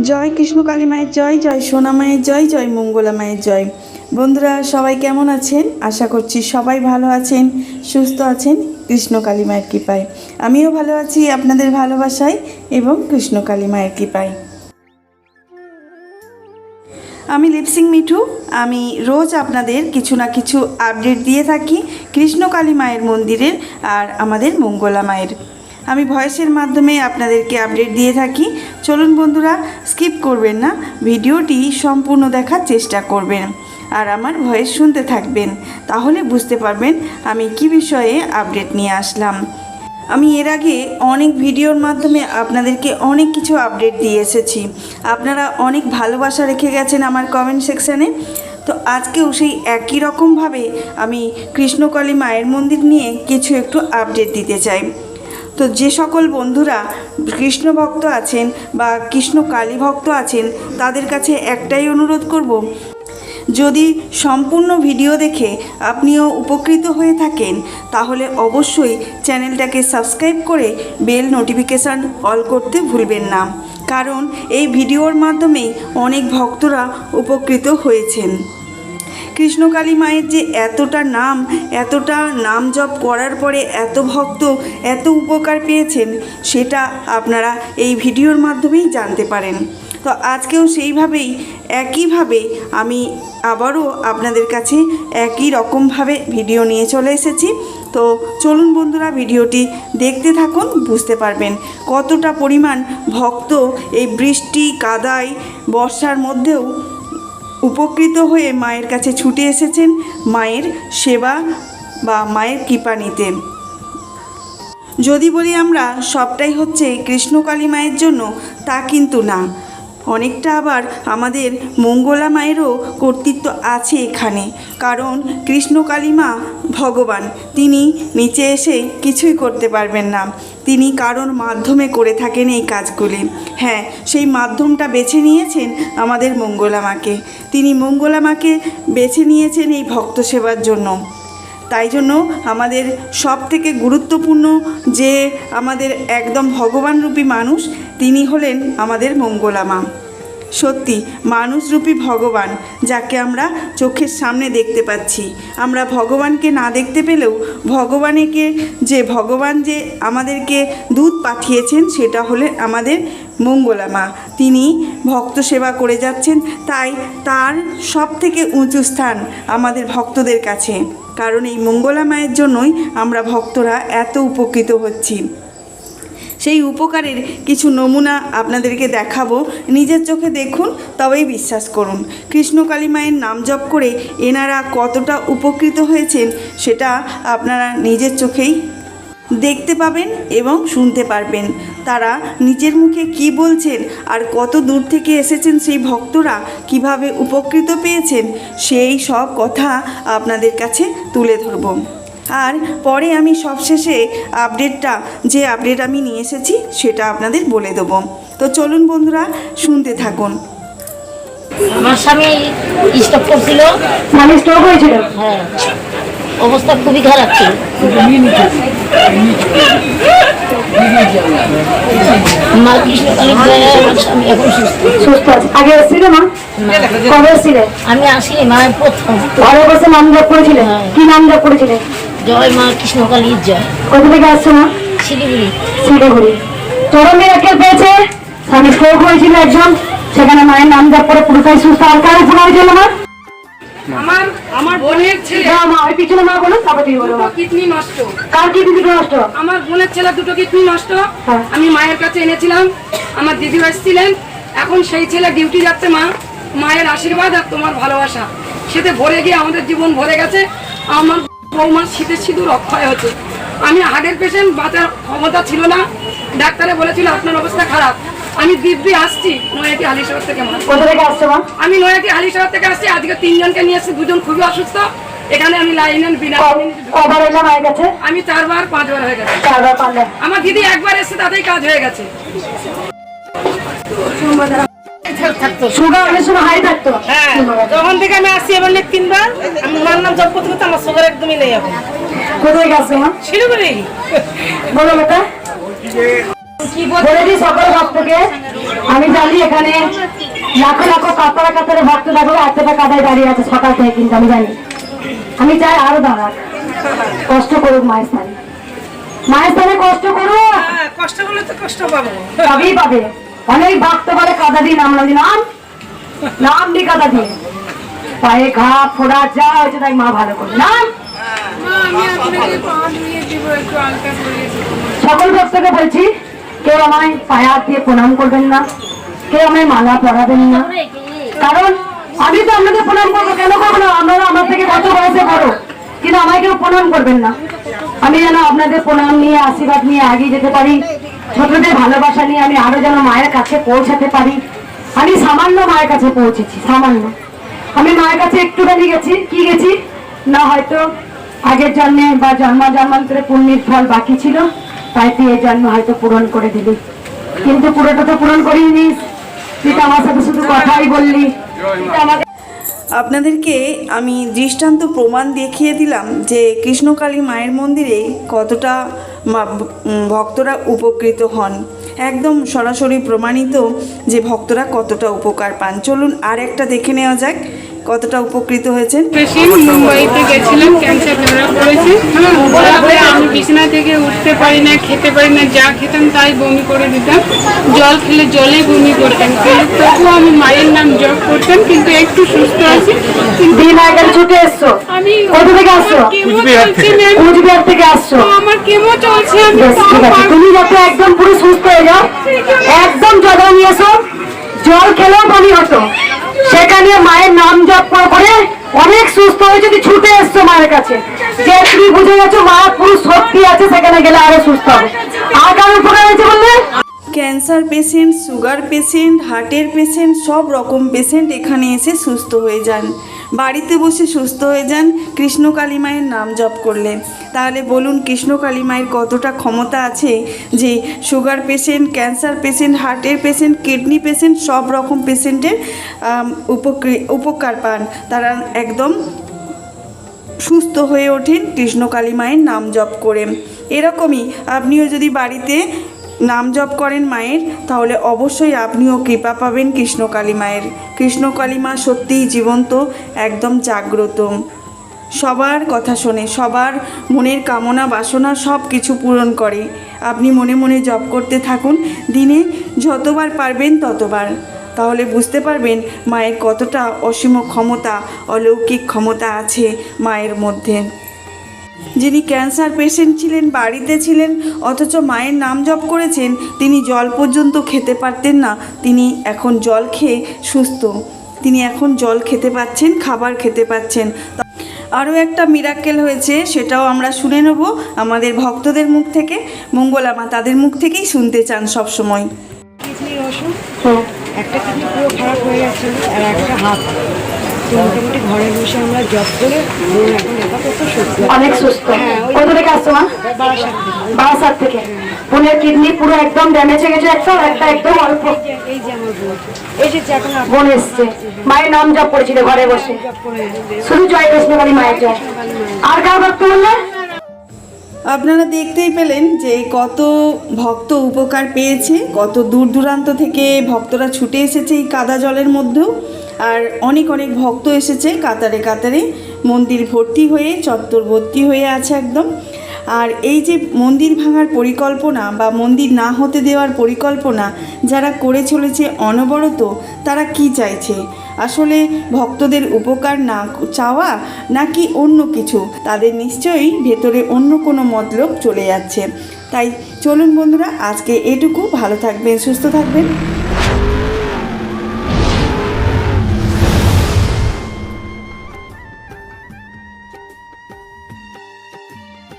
জয় কৃষ্ণ কালী মায়ের জয়, জয় সোনা মায়ের জয়, জয় মঙ্গলা মায়ের জয়। বন্ধুরা সবাই কেমন আছেন? আশা করছি সবাই ভালো আছেন, সুস্থ আছেন কৃষ্ণ কালী মায়ের কৃপায়। আমিও ভালো আছি আপনাদের ভালোবাসায় এবং কৃষ্ণ কালী মায়ের কৃপায়। আমি লিপসিং মিঠু। আমি রোজ আপনাদের কিছু না কিছু আপডেট দিয়ে থাকি কৃষ্ণ কালী মায়ের মন্দিরের আর আমাদের মঙ্গলা মায়ের। আমি ভয়েসের মাধ্যমে আপনাদেরকে আপডেট দিয়ে থাকি। চলুন বন্ধুরা, স্কিপ করবেন না, ভিডিওটি সম্পূর্ণ দেখার চেষ্টা করবেন আর আমার ভয়েস শুনতে থাকবেন, তাহলে বুঝতে পারবেন আমি কি বিষয়ে আপডেট নিয়ে আসলাম। আমি এর আগে অনেক ভিডিওর মাধ্যমে আপনাদেরকে অনেক কিছু আপডেট দিয়ে এসেছি, আপনারা অনেক ভালোবাসা রেখে গেছেন আমার কমেন্ট সেকশানে। তো আজকেও সেই একই রকমভাবে আমি কৃষ্ণকালী মায়ের মন্দির নিয়ে কিছু একটু আপডেট দিতে চাই। তো যে সকল বন্ধুরা কৃষ্ণ ভক্ত আছেন বা কৃষ্ণ কালী ভক্ত আছেন, তাদের কাছে একটাই অনুরোধ করব, যদি সম্পূর্ণ ভিডিও দেখে আপনিও উপকৃত হয়ে থাকেন তাহলে অবশ্যই চ্যানেলটাকে সাবস্ক্রাইব করে বেল নোটিফিকেশান অল করতে ভুলবেন না, কারণ এই ভিডিওর মাধ্যমেই অনেক ভক্তরা উপকৃত হয়েছেন। কৃষ্ণকালী মায়ের যে এতটা নাম জপ করার পরে এত ভক্ত এত উপকার পেয়েছেন, সেটা আপনারা এই ভিডিওর মাধ্যমেই জানতে পারেন। তো আজকেও সেইভাবেই একইভাবে আমি আবারও আপনাদের কাছে একই রকমভাবে ভিডিও নিয়ে চলে এসেছি। তো চলুন বন্ধুরা, ভিডিওটি দেখতে থাকুন, বুঝতে পারবেন কতটা পরিমাণ ভক্ত এই বৃষ্টি কাদায় বর্ষার মধ্যেও উপকৃত হয়ে মায়ের কাছে ছুটে এসেছেন মায়ের সেবা বা মায়ের কৃপা নিতে। যদি বলি আমরা সবটাই হচ্ছে কৃষ্ণকালী মায়ের জন্য, তা কিন্তু না, অনেকটা আবার আমাদের মঙ্গলা মায়েরও কর্তৃত্ব আছে এখানে। কারণ কৃষ্ণকালী মা ভগবান, তিনি নিচে এসে কিছুই করতে পারবেন না, তিনি কারোর মাধ্যমে করে থাকেন এই কাজগুলি। হ্যাঁ, সেই মাধ্যমটা বেছে নিয়েছেন আমাদের মঙ্গলা মাকে, তিনি মঙ্গলা মাকে বেছে নিয়েছেন এই ভক্ত সেবার জন্য। তাই জন্য আমাদের সব থেকে গুরুত্বপূর্ণ যে আমাদের একদম ভগবানরূপী মানুষ, তিনি হলেন আমাদের মঙ্গলা মা। সত্যি মানুষরূপী ভগবান, যাকে আমরা চোখের সামনে দেখতে পাচ্ছি। আমরা ভগবানকে না দেখতে পেলেও ভগবান যে আমাদেরকে দূত পাঠিয়েছেন, সেটা হলে আমাদের মঙ্গলা মা। তিনি ভক্ত সেবা করে যাচ্ছেন, তাই তার সব থেকে উঁচু স্থান আমাদের ভক্তদের কাছে। কারণ এই মঙ্গলা মায়ের জন্যই আমরা ভক্তরা এত উপকৃত হচ্ছি। সেই উপকারের কিছু নমুনা আপনাদেরকে দেখাবো, নিজের চোখে দেখুন, তবেই বিশ্বাস করুন। কৃষ্ণকালী মায়ের নাম জপ করে এনারা কতটা উপকৃত হয়েছেন সেটা আপনারা নিজের চোখেই দেখতে পাবেন এবং শুনতে পারবেন। তারা নিজের মুখে কি বলছেন আর কত দূর থেকে এসেছেন সেই ভক্তরা, কিভাবে উপকৃত পেয়েছেন, সেই সব কথা আপনাদের কাছে তুলে ধরব। আর পরে আমি সবশেষে যে আপডেট আমি নিয়ে এসেছি সেটা আপনাদের বলে দেবো। তো চলুন বন্ধুরা, শুনতে থাকুন। আমার স্বামী স্ট্রোক করছিল, মানে স্ট্রোক হয়েছিল। হ্যাঁ, অবস্থা খুবই খারাপ ছিল। মা কৃষ্ণকালী আমার স্বামী এখন সুস্থ আছে। আগে এসেছিল মা? কবে এসেছিলে? আমি আসি মায়ের প্রথম ঘরে বসে নাম জপ করেছিলে? কি নাম জপ করেছিলে? জয় মা কৃষ্ণকালীর জয়। কোথা থেকে আসছো মা? শিলিগুড়ি। চরম মিরাকেল পেয়েছে। স্বামী স্ট্রোক হয়েছিল একজন, সেখানে মায়ের নাম জপ করে পুরোটাই সুস্থ। আর কার উপর হয়েছিল মা? আমার বোনের ছেলে ওই পিছনে মা বলো, তারপর তুই বলো। কিডনি নষ্ট। কার কিডনি নষ্ট? আমার বোনের ছেলে দুটো কিডনি নষ্ট। আমি মায়ের কাছে এনেছিলাম, আমার দিদি এসেছিলেন। এখন সেই ছেলে ডিউটি যাচ্ছে। মায়ের আশীর্বাদ আর তোমার ভালোবাসা সেতে ভরে গিয়ে আমাদের জীবন ভরে গেছে। আমার বৌমার শীতের সিঁদুর অক্ষয় হচ্ছে। আমি হার্টের পেশেন্ট, বাঁচার ক্ষমতা ছিল না, ডাক্তারে বলেছিল আপনার অবস্থা খারাপ। আমি দিব্যি আসছি নয়াটি হালিশহর থেকে। আমি নয়াটি হালিশহর থেকে আসছি। আজকে 3 জনকে নিয়ে এসেছি, 2 জন খুবই অসুস্থ। এখানে আমি লাইন বিনা আমি 4 বার 5 বার হয়ে গেছে। আমার দিদি একবার এসে তাতেই কাজ হয়ে গেছে। যখন থেকে আমি আসছি এবার 3 বার আমি মার নাম জপ করতে করতে আমার সুগার একদমই নেই এখন। কোথায় গেছে মা? শিলিগুড়ি। বলো বেটা। বলে দিই সকল ভক্তকে, আমি জানি এখানে লাখো লাখো কাতারে কাতারে ভক্ত দেখো, এতটা কাদায় দাঁড়িয়ে আছে সকাল থেকে, কিন্তু আমি জানি, আমি চাই আরো দাঁড়াক, কষ্ট করুক মায়ের স্থানে, মায়ের স্থানে কষ্ট করুক, কষ্ট করলে তো কষ্ট পাবো। সবই পাবে। অনেক ভক্ত বলে কাদা দিন, আমরা দিলাম নাম দি কাদা দিয়ে, পায়ে ঘা ফোড়া যা হয়েছে তাই মা ভালো করে নাম। সকল ভক্তকে বলছি, কেউ আমায় পায়ে হাত দিয়ে প্রণাম করবেন না, কেউ আমায় মালা পরাবেন না, কারণ আমি তো আপনাদের প্রণাম করবো, কেন করবো না, আপনারা আমার থেকে কত বয়সে বড়, কিন্তু আমায় কেউ প্রণাম করবেন না। আমি যেন আপনাদের প্রণাম নিয়ে আশীর্বাদ নিয়ে এগিয়ে যেতে পারি, ছোটদের ভালোবাসা নিয়ে আমি আরো যেন মায়ের কাছে পৌঁছাতে পারি। আমি সামান্য মায়ের কাছে পৌঁছেছি, সামান্য। আমি মায়ের কাছে একটুখানি গেছি, কি গেছি না, হয়তো আগের জন্মে বা জন্মান্তরে পুণ্যের ফল বাকি ছিল, তাই তুই এই জন্ম হয়তো পূরণ করে দিলি, কিন্তু পুরোটা তো পূরণ করিনি, তুই তো আমার সাথে শুধু কথাই বললি, তুই তো আমাকে আপনাদেরকে আমি দৃষ্টান্ত প্রমাণ দেখিয়ে দিলাম যে কৃষ্ণকালী মায়ের মন্দিরে কতটা ভক্তরা উপকৃত হন, একদম সরাসরি প্রমাণিত যে ভক্তরা কতটা উপকার পান। চলুন আর একটা দেখে নেওয়া যাক কতটা উপকৃত হয়েছেন। পেশেন্ট মুম্বাইতে গেছিলাম, ক্যান্সার ধরা পড়েছে। তারপরে আমি বিছানা থেকে উঠতে পারি না, খেতে পারি না, যা খেতাম তাই বমি করে দিতাম, জল খেলে জলে বমি করতাম, তবুও আমি মায়ের নাম জপ করতাম, কিন্তু একটু সুস্থ আছি। দিন আগে ছুটে এসছো, আমি কোথা থেকে আসছো? কেমো চলছে ম্যাম, কুচবিহার থেকে আসছো। আমার কেমো চলছে, আমি বেশ, ঠিক আছে, তুমি যাতে একদম পুরো সুস্থ হয়ে যাও, একদম জল নিয়ে এসো, জল খেলেও বমি হতো, সেখানে মায়ের নাম জপ করে অনেক সুস্থ হয়ে যদি ছুটে এসছো মায়ের কাছে, যে তুমি বুঝে গেছো মায়ের পুরো শক্তি আছে, সেখানে গেলে আরো সুস্থ হবে। আর কারো উপকার হয়েছে বললে? ক্যান্সার পেশেন্ট, সুগার পেশেন্ট, হার্টের পেশেন্ট, সব রকম পেশেন্ট এখানে এসে সুস্থ হয়ে যান, বাড়িতে বসে সুস্থ হয়ে যান কৃষ্ণকালী মায়ের নাম জপ করলে। তাহলে বলুন কৃষ্ণকালী মায়ের কতটা ক্ষমতা আছে যে সুগার পেশেন্ট, ক্যান্সার পেশেন্ট, হার্টের পেশেন্ট, কিডনি পেশেন্ট, সব রকম পেশেন্টের উপকার পান, তারা একদম সুস্থ হয়ে ওঠেন কৃষ্ণকালী মায়ের নাম জপ করে। এরকমই আপনিও যদি বাড়িতে নাম জপ করেন মায়ের, তাহলে অবশ্যই আপনিও কৃপা পাবেন কৃষ্ণকালী মায়ের। কৃষ্ণকালী মা সত্যিই জীবন্ত, একদম জাগ্রত, সবার কথা শোনে, সবার মনের কামনা বাসনা সব কিছু পূরণ করে। আপনি মনে মনে জপ করতে থাকুন, দিনে যতবার পারবেন ততবার, তাহলে বুঝতে পারবেন মায়ের কতটা অসীম ক্ষমতা, অলৌকিক ক্ষমতা আছে মায়ের মধ্যে। যিনি ক্যান্সার পেশেন্ট ছিলেন, বাড়িতে ছিলেন, অথচ মায়ের নাম জপ করেছেন, তিনি জল পর্যন্ত খেতে পারতেন না, তিনি এখন জল খেয়ে সুস্থ, তিনি এখন জল খেতে পাচ্ছেন, খাবার খেতে পাচ্ছেন। আরও একটা মিরাক্কেল হয়েছে, সেটাও আমরা শুনে নেব আমাদের ভক্তদের মুখ থেকে। মঙ্গলা মা তাদের মুখ থেকেই শুনতে চান সব সময়। কিডনির অসুখ, একটা কিডনি পুরো খারাপ হয়ে গেছিল, আর একটা হাত, তো মোটামুটি ঘরে বসে আমরা জব করে এখন আপাতত সুস্থ। অনেক সুস্থ। কত থেকে আসছো মা? বারাসাত থেকে। বোনের কিডনি পুরো একদম ড্যামেজ হয়ে গেছে, একটা একদম অল্প। এই যে আমার বোন এসেছে, এখন বোন এসছে, মায়ের নাম জপ করেছিল ঘরে বসে, শুধু জয় কৃষ্ণকালী মায়ের জয়। আর কার ভক্ত বললে? আপনারা দেখতেই পেলেন যে কত ভক্ত উপকার পেয়েছে, কত দূর দূরান্ত থেকে ভক্তরা ছুটে এসেছে এই কাদা জলের মধ্যেও, আর অনেক অনেক ভক্ত এসেছে কাতারে কাতারে, মন্দির ভর্তি হয়ে, চত্বর ভর্তি হয়ে আছে একদম। আর এই যে মন্দির ভাঙার পরিকল্পনা বা মন্দির না হতে দেওয়ার পরিকল্পনা যারা করে চলেছে অনবরত, তারা কি চাইছে? আসলে ভক্তদের উপকার না চাওয়া নাকি অন্য কিছু? তাদের নিশ্চয়ই ভেতরে অন্য কোনো মতলব চলে যাচ্ছে। তাই চলুন বন্ধুরা, আজকে এটুকু, ভালো থাকবেন, সুস্থ থাকবেন।